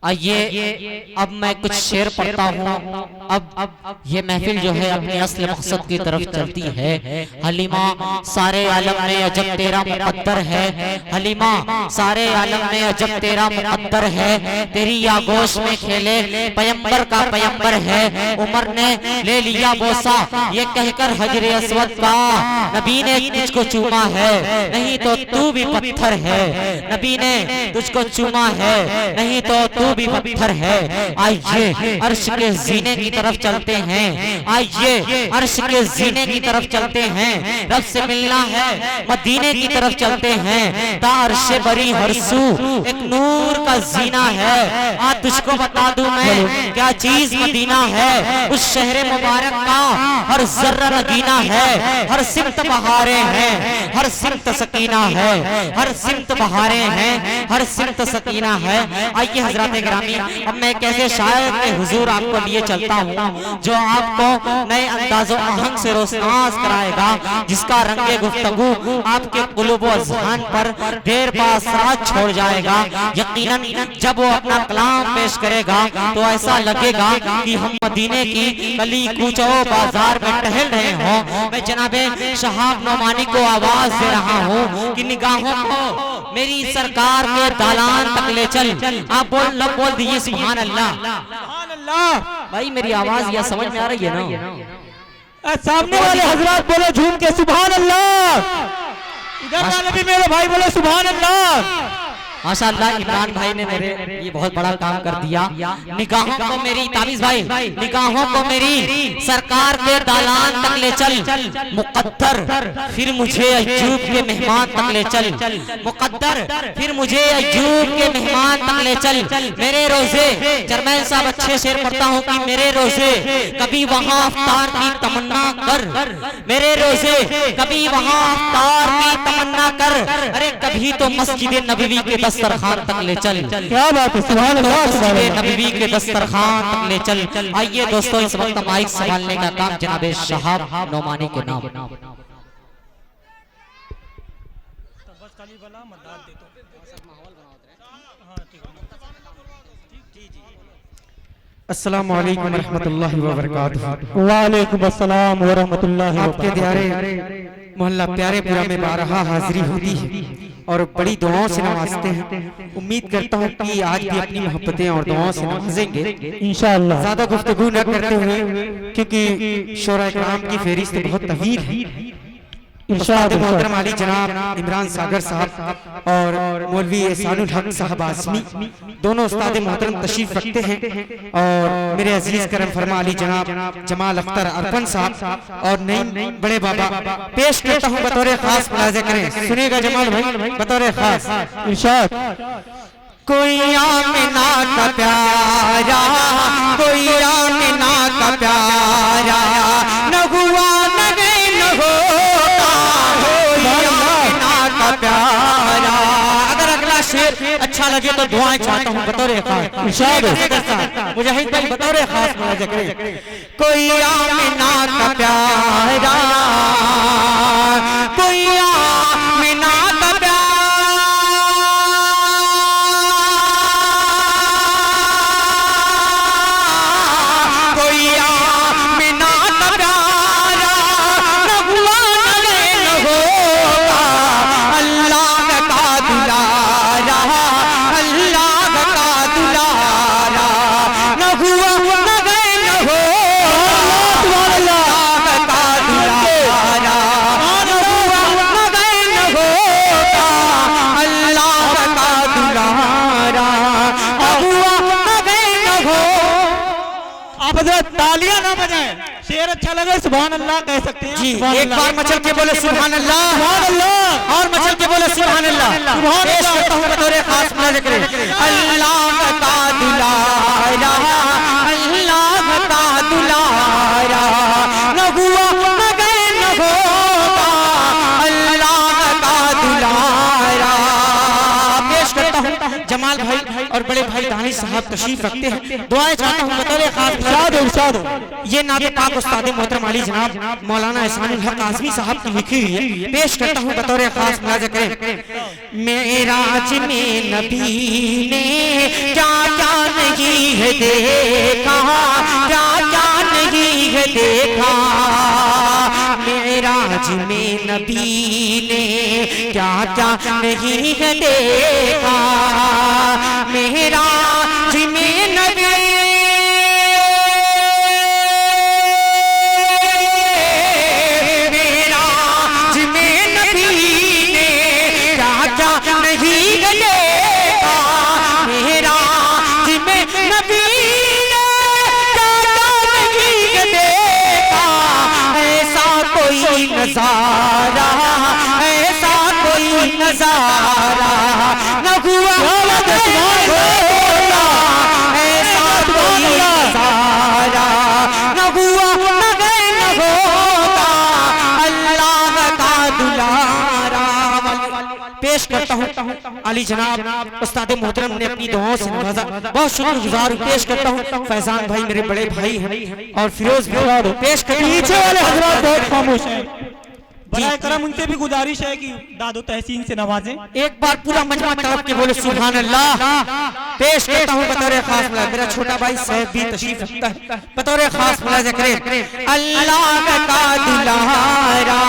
आइए अब मैं कुछ शेर पढ़ता हूँ। अब ये महफिल जो है अपने असल मकसद की तरफ चलती है। हलीमा सारे आलम में अजब तेरा मुकद्दर है, हलीमा सारे आलम में अजब तेरा मुकद्दर है। तेरी आगोश में खेले पैगंबर का पैगंबर है। उमर ने ले लिया बोसा ये कहकर हजरे अस्वद का, नबी ने तुझको चूमा है नहीं तो तू भी पत्थर है। नबी ने तुझको चूमा है नहीं तो तू भी पत्थर है। आइए अर्श के जीने की तरफ चलते हैं, आइए अर्श के जीने की तरफ चलते हैं। रब से मिलना है मदीने की तरफ चलते हैं। तारश बरी हरसू एक नूर का जीना है। आज तुझको बता दूं मैं क्या चीज मदीना है। उस शहर मुबारक का हर जर्रा नगीना है, हर सिमत बहारें हैं, हर सिमत सकीना है, हर सिमत बहारें हैं, हर सिमत सकीना है। आइए हजरत ग्रामी अब मैं कैसे शायर के हुजूर आपको लिए चलता हूँ जो आपको नए अंदाजो आहंग से रोशनास कराएगा, जिसका रंगे गुफ्तगू आपके कुलूब व अज़हान पर देर बासरात छोड़ जाएगा। यकीनन जब वो अपना कलाम पेश करेगा तो ऐसा लगेगा कि हम मदीने की गली कूचों बाजार में टहल रहे हों। मैं जनाबे शहाब नौमानी को आवाज दे रहा हूँ कि निगाहों को मेरी सरकार के दालान तक ले चल। आप बोल दीजिए सुभान अल्लाह। सुभान अल्लाह। भाई मेरी आवाज यह समझ में आ रही है ना? सामने वाले हजरात बोले झूम के सुभान अल्लाह, इधर वाले भी मेरे भाई बोले सुभान अल्लाह। माशाअल्लाह इमरान भाई ने मेरे ये बहुत बड़ा काम कर दिया। निगाहों को मेरी ताबीज़ भाई, निगाहों को मेरी सरकार के दालान तक ले चल। मुकद्दर फिर मुझे अय्यूब के मेहमान तक ले चल। मुकद्दर फिर मुझे अय्यूब के मेहमान तक ले चल। मेरे रोजे चरमैन साहब अच्छे शेर पढ़ता हूँ कि मेरे रोजे कभी वहाँ अफ्तार की तमन्ना कर। मेरे रोजे कभी वहाँ अफ्तार की तमन्ना कर। अरे कभी तो मस्जिद नबवी के दस्तरखान तक ले चल। क्या बात है, सुभान अल्लाह, सुभान अल्लाह। नबी के दस्तरखान तक ले चल। आइए दोस्तों इस वक्त माइक संभालने का काम जनाबे शहाब नौमानी के नाम। अस्सलाम वालेकुम रहमतुल्लाहि व बरकातुहू। वालेकुम अस्सलाम व रहमतुल्लाहि व आपके प्यारे मोहल्ला प्यारेपुरा में बारहा हाजिरी होती है और बड़ी दुआओं से नवाजते हैं। उम्मीद करता हूँ कि आज भी अपनी मोहब्बतें और दुआओं से नवाजेंगे इंशाअल्लाह। ज्यादा गुफ्तगू न करते हुए क्योंकि शोरा इकराम की फेहरिस्त बहुत तवील है। उस्ताद मोहतरम अली जनाब इमरान सागर साहब और मौलवी एहसानुल हक साहब आज़मी दोनों उस्ताद मोहतरम तशरीफ रखते हैं। और मेरे अजीज करम फरमा अली जनाब जमाल अख्तर अरफन साहब और नईम बड़े बाबा पेश करता हूँ बतौर खास। मुलाज़ा करें, सुनिएगा जमाल भाई बतौर खास। इरशाद। कोई आमिना का प्यारा, कोई आमिना का प्यारा, न हुआ न गए न होता, कोई आमिना का प्यारा। अगर अगला शेर अच्छा लगे तो दुआएं चाहता हूँ बतौर खास। इरशाद मुजाहिद भाई बतौर खास मुलाज़ा करें। कोई आमिना का प्यारा, कोई आमिना का प्यारा, तालियां ना बजाएं, शेर अच्छा लगे सुभान अल्लाह कह सकते हैं जी। एक बार मचल के बोले सुभान अल्लाह, सुभान अल्लाह, और मचल के बोले सुभान अल्लाह। पेश करता हूं बतौर खास मुलाज़ा करें। अल्लाह का दुलारा, अल्लाह का दुलारा, न हुआ न गए न होगा, अल्लाह का दुलारा। पेश करता हूं जमाल भाई और बड़े भाई दानिश साहब तशरीफ रखते हैं। दुआएं चाहता हूँ बतौर खास। ये नाते पाक उस्ताद मोहतरम अली जनाब मौलाना एहसानुल हक आज़मी साहब की लिखी हुई है। पेश करता हूँ बतौर खास। मुलाज़ा करें। मेराज में नबी ने क्या क्या है देखा, क्या क्या नहीं है देखा। मेराज में नबी ने क्या क्या नहीं है देखा। मेराज में नबी नजारा, ऐसा कोई नजारा न हुआ ऐसा कोई नजारा न हुआ न होगा अल्लाह का दुलारा। पेश करता हूँ अली जनाब उस्ताद मोहतरम ने अपनी दुआओं से नवाजा, बहुत शुक्रगुजार पेश करता हूँ। फैजान भाई मेरे बड़े भाई हैं और फिरोज भी पेश करता हूँ। पीछे वाले हजरात बहुत खामोश हैं, बड़ा करम उनसे भी गुजारिश है कि दादो तहसीन से नवाजें। एक बार पूरा मजमा तरफ के बोले सुभान अल्लाह। पेश करता हूँ बतौर खास मुलाज़, मेरा छोटा भाई साहब भी तशरीफ रखता है, बतौर खास मुलाज़ करें अल्लाह का दुलारा।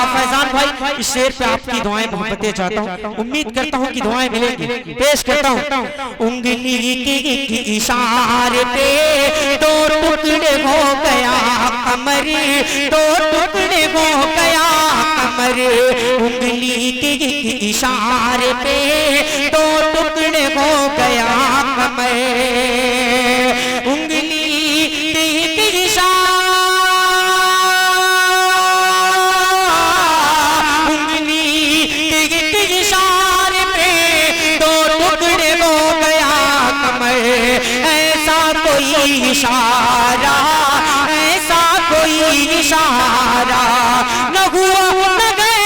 फैजान भाई इस शेर पे आपकी दुआएं मोहब्बतें चाहता हूँ, उम्मीद करता हूँ कि दुआएं मिलेंगी। पेश करता हूँ उंगली के इशारे पे दो टुकड़े हो गया कमर, दो टुकड़े हो गया कमर। उंगली के इशारे पे दो टुकड़े हो गया कमर। उंगली के इशारे, उंगली के इशारे पे दो टुकड़े हो गया कमर। ऐसा कोई इशारा, ऐसा कोई इशारा न हुआ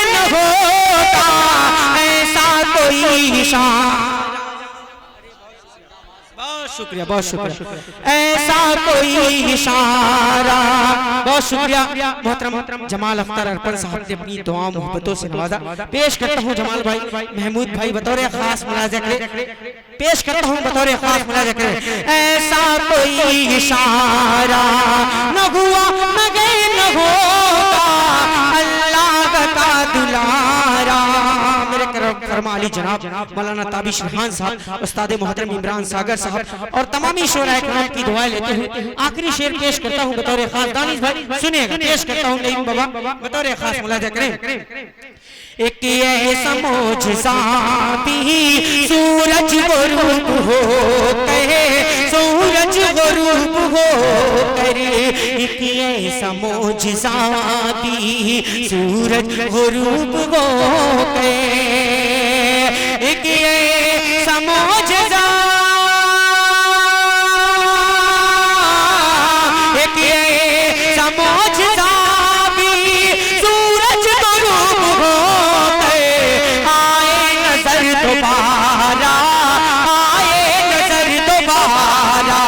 न होगा ऐसा कोई इशारा। शुक्रिया, बहुत शुक्रिया। ऐसा कोई इशारा, बहुत शुक्रिया। मोहतरम जमाल अख्तर अरपन साहब ने अपनी दुआ मोहब्बतों से नवाजा। पेश करता हूँ जमाल भाई महमूद भाई बतौर खास मुलाज़ा करे, पेश करता हूँ बतौर खास मुलाज़ा करे। ऐसा कोई इशारा न हुआ न होगा अल्लाह का दुलारा। मेरे करम अली जनाब मौलाना ताबिश रहमान साहब, उस्ताद मोहतरम इमरान सागर साहब और तमामी शोरा इकराम की दुआएं लेते हुए आखिरी शेर पेश करता हूँ बतौर खास। दानिश भाई सुनिएगा, पेश करता हूँ नईम बाबा बतौर खास मुलाज़ा करें। एक ऐसा मौजज़ा भी सूरज गुरूब हो करे, सूरज गुरूब हो करे। एक ऐसा मौजज़ा भी सूरज गुरूब हो करे। एक ऐसा मौजज़ा, एक ऐसा मौजज़ा भी सूरज गुरूब हो गए। आए नजर दोबारा, आए नजर दोबारा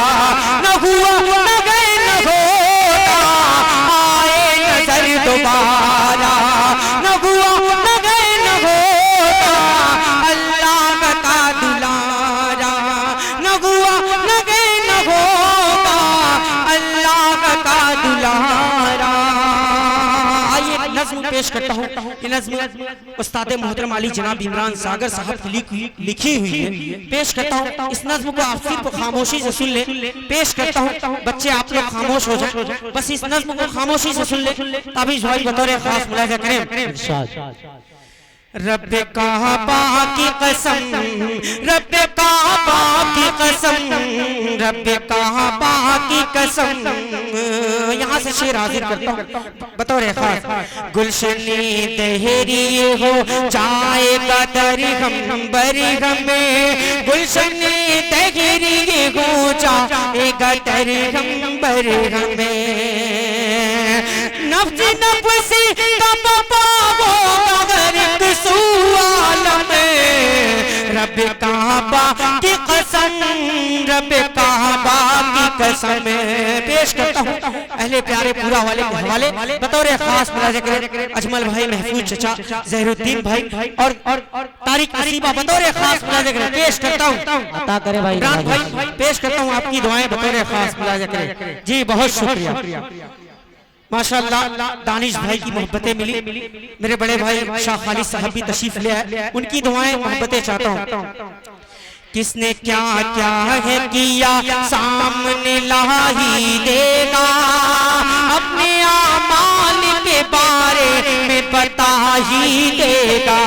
न हुआ न होगा। आए नजर दोबारा न हुआ न होगा अल्लाह का दुलारा। न हुआ न होगा अल्लाह का दुलारा। आइए नज़्म पेश करता हूँ। ये नज़्म उस्ताद मोहतरम अली जनाब इमरान सागर साहब की लिखी हुई है। पेश करता हूँ इस नज़्म को आप सिर्फ खामोशी से सुन ले। पेश करता हूँ बच्चे आप लोग खामोश हो जाए, बस इस नज़्म को खामोशी से सुन ले। ताबिश भाई बतौर खास मुलाज़ा करें। रब काबा की कसम, रब काबा की कसम, रब काबा की कसम। यहाँ से शेर हाजिर करता हूँ बतौर खास। गुलशने दहरी हो जाएगा दरगम बरगम में, गुलशने दहरी हो जाएगा दरगम बरगम में। नफ्स नफ्सी का पापा रब काबा की कसम, रब काबा की कसम पेश करता हूँ अहले प्यारे पूरा वाले के हवाले बतौर खास मुलाज़ा अजमल भाई, महफूज चचा, जहरुद्दीन भाई और तारिक नसीबा बतौर खास मुलाज़ा पेश करता हूँ। अता करे भाई, इमरान भाई पेश करता हूँ आपकी दुआएं बतौर खास मुलाज़ा करें। जी बहुत शुक्रिया। माशाअल्लाह दानिश भाई की मोहब्बतें मिली, मेरे बड़े भाई शाह खालिद साहब भी तशरीफ ले आए, उनकी दुआएं मोहब्बतें चाहता हूँ। किसने क्या क्या है किया सामने ला ही देगा, अपने आमाल के बारे में बता ही देगा।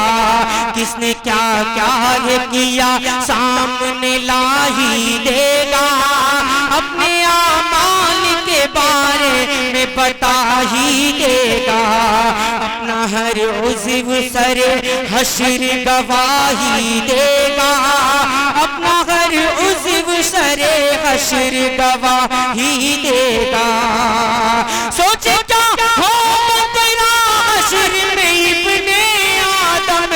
किसने क्या क्या है किया सामने ला ही देगा, अपने आमाल के बारे में बता ही देगा। अपना हर उज़्व सरे हश्र गवाही देगा, अपना हर उज़्व सरे हश्र गवाही देगा। सोचे क्या हो तेरा हश्र में इब्ने आदम,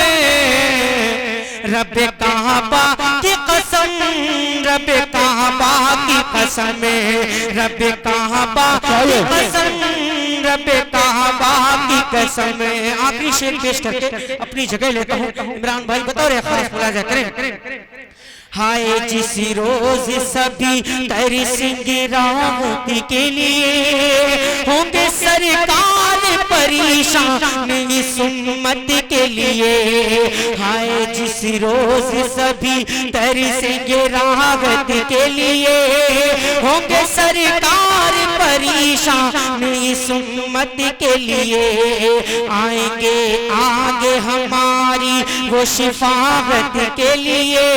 रब काबा की कसम, रब काबा की कसम, रब काबा की कसम, रब काबा की कसम। आखिरी शेर पेश करके अपनी जगह लेता हूँ। इमरान भाई बतौर खास मुलाज़ा करें। हाय जिस रोज सभी तरसेंगे राहत के लिए, होंगे सरकार परेशान इस उम्मत के लिए। हाय जिस रोज सभी तरसेंगे राहत के लिए, होंगे सरकार परेशान इस उम्मत के लिए। आएंगे आगे हमारी वो शिफाअत के लिए,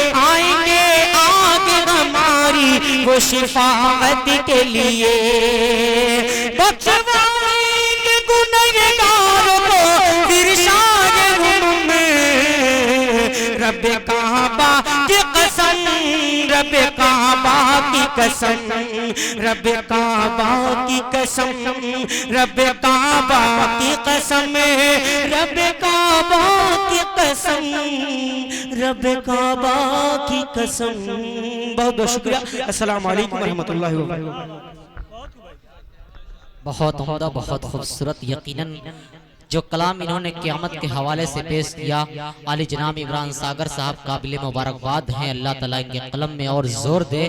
आएंगे आगे हमारी वो शिफाअत के लिए। बख्शवाएंगे गुनहगारों को इरशाद हुम, रब काबा की कसम, रब काबा की कसम, रब काबा की कसम, रब काबा की कसम, रब काबा की कसम, रब काबा की कसम। बहुत बहुत शुक्रिया। अस्सलाम वालेकुम रहमतुल्लाहि व बरकातहू। बहुत उम्दा, बहुत खूबसूरत। यकीनन जो कलाम इन्होंने क़यामत के हवाले से पेश किया, आली जनाब इमरान सागर साहब काबिल मुबारकबाद हैं। अल्लाह ताला इनके कलम में और जोर दे।